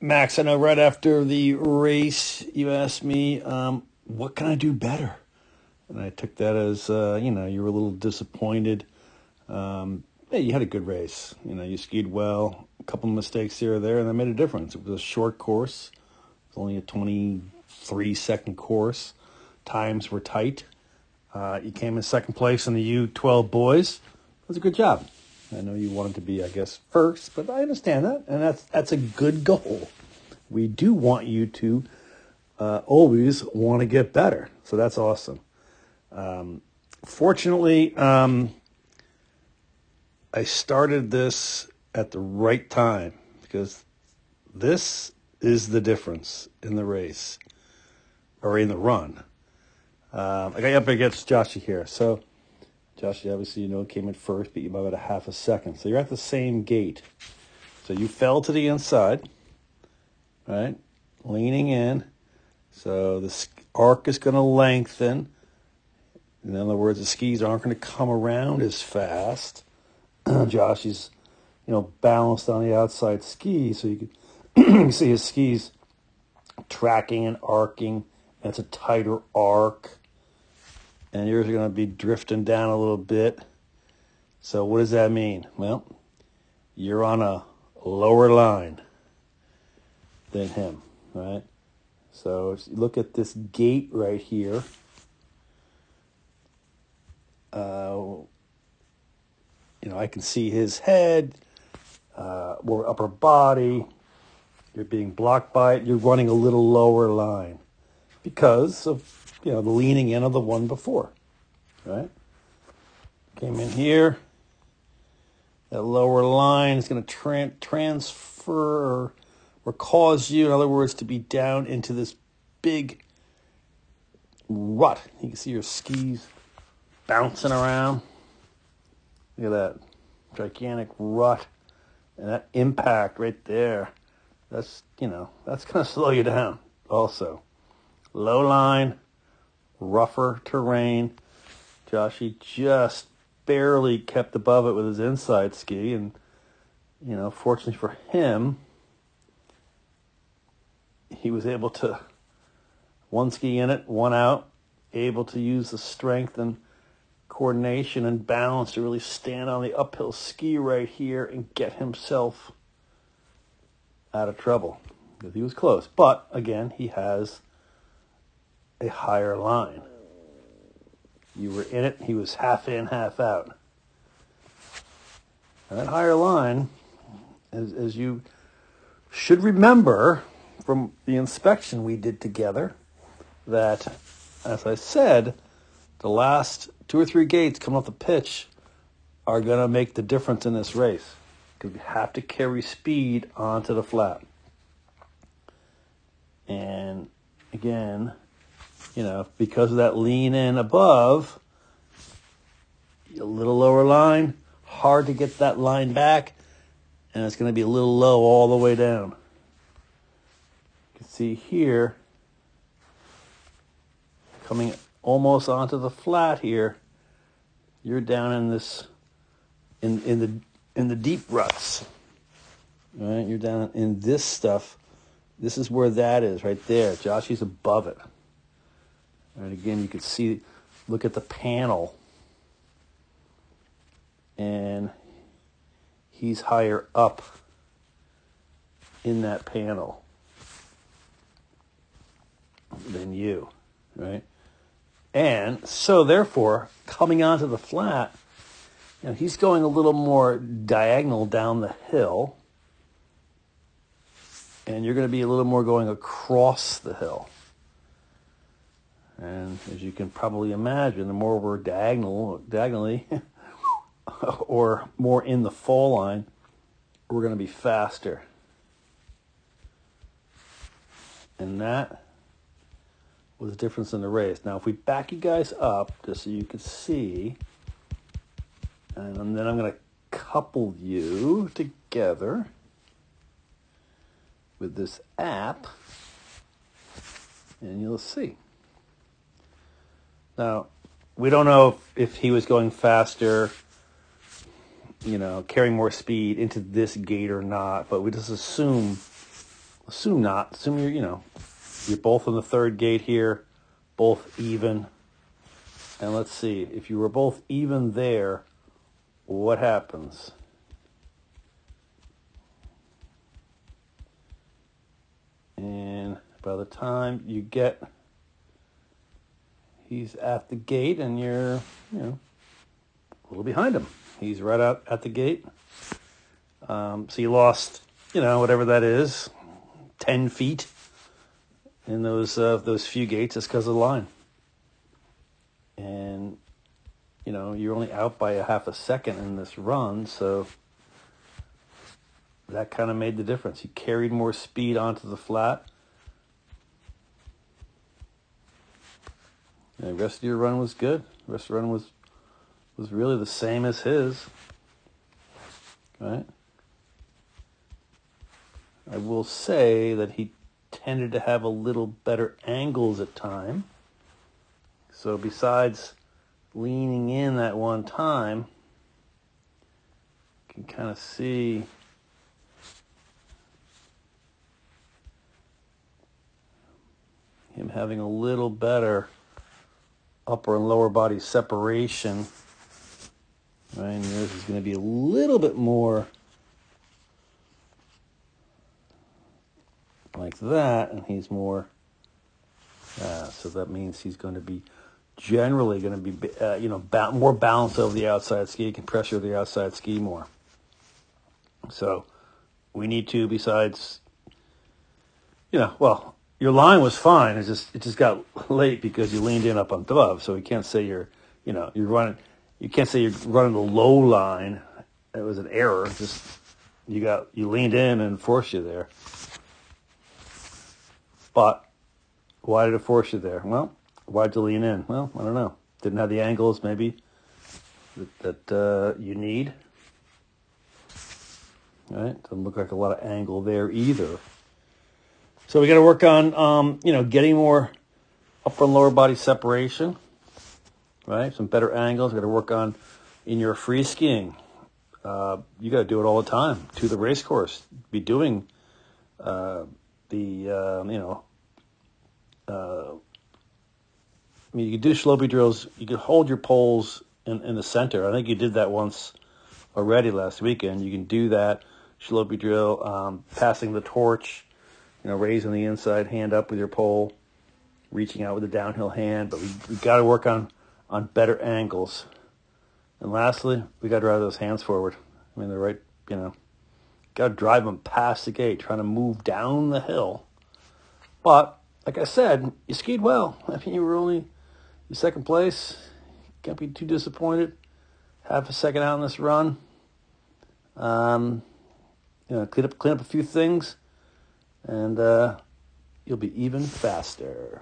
Max, I know right after the race, you asked me, what can I do better? And I took that as, you were a little disappointed. Hey, you had a good race. You skied well, a couple of mistakes here or there, and that made a difference. It was a short course. It was only a 23-second course. Times were tight. You came in second place in the U12 boys. It was a good job. I know you wanted to be, I guess, first, but I understand that, and that's a good goal. We do want you to always want to get better, so that's awesome. Fortunately, I started this at the right time because this is the difference in the race or in the run. I got you up against Joshy here, so Joshy, obviously, came in first, beat you by about a half a second. So you're at the same gate. So you fell to the inside, right? Leaning in. So the arc is going to lengthen. In other words, the skis aren't going to come around as fast. Joshy's, balanced on the outside ski, so you can see his skis tracking and arcing. And it's a tighter arc. And yours are going to be drifting down a little bit. So what does that mean? Well, you're on a lower line than him, right? So if you look at this gate right here. I can see his head, more upper body. You're being blocked by it. You're running a little lower line because of the leaning in of the one before, right? Came in here. That lower line is going to transfer or cause you, in other words, to be down into this big rut. You can see your skis bouncing around. Look at that gigantic rut and that impact right there. That's going to slow you down also. Low line, rougher terrain. Joshy just barely kept above it with his inside ski, and fortunately for him, he was able to one ski in it, one out, able to use the strength and coordination and balance to really stand on the uphill ski right here and get himself out of trouble because he was close. But again, he has a higher line. You were in it, he was half in, half out. And that higher line, as you should remember from the inspection we did together, that, as I said, the last 2 or 3 gates coming off the pitch are going to make the difference in this race because we have to carry speed onto the flat. And again, because of that lean in above, a little lower line, hard to get that line back, and it's going to be a little low all the way down. You can see here, coming almost onto the flat here, you're down in this, in the deep ruts. Right? You're down in this stuff. This is where that is, right there. Joshy's above it. And again, you can see, look at the panel. And he's higher up in that panel than you, right? And so, therefore, coming onto the flat, he's going a little more diagonal down the hill. And you're going to be a little more going across the hill. And as you can probably imagine, the more we're diagonally, or more in the fall line, we're going to be faster. And that was the difference in the race. Now, if we back you guys up, just so you can see, and then I'm going to couple you together with this app, and you'll see. Now, we don't know if he was going faster, carrying more speed into this gate or not, but we just assume Assume not. Assume you're both in the third gate here, both even. And let's see, if you were both even there, what happens? And by the time you get, he's at the gate and you're, a little behind him. He's right out at the gate. So you lost, whatever that is, 10 feet in those few gates just because of the line. And, you're only out by a half a second in this run, so that kind of made the difference. He carried more speed onto the flat. And the rest of your run was good. The rest of the run was really the same as his. Right? I will say that he tended to have a little better angles at time. So besides leaning in that one time, you can kind of see him having a little better upper and lower body separation. Right, and yours is going to be a little bit more like that, and he's more, so that means he's going to be generally going to be, more balanced over the outside ski, can pressure the outside ski more. So we need to, besides, your line was fine. It just got late because you leaned in up on glove. So we can't say you're running. You can't say you're running the low line. It was an error. Just you leaned in and forced you there. But why did it force you there? Well, why'd you lean in? Well, I don't know. Didn't have the angles maybe that you need. Right? Doesn't look like a lot of angle there either. So we got to work on, getting more upper and lower body separation. Right? Some better angles. We got to work on in your free skiing. You got to do it all the time to the race course. Be doing you could do Shlopi drills. You could hold your poles in the center. I think you did that once already last weekend. You can do that Shlopi drill, passing the torch, raising the inside hand up with your pole, reaching out with the downhill hand. But we got to work on better angles. And lastly, we got to drive those hands forward. I mean, they're right, got to drive them past the gate, trying to move down the hill. But, like I said, you skied well. I mean, you were only in second place. Can't be too disappointed. Half a second out in this run. Clean up a few things, and you'll be even faster.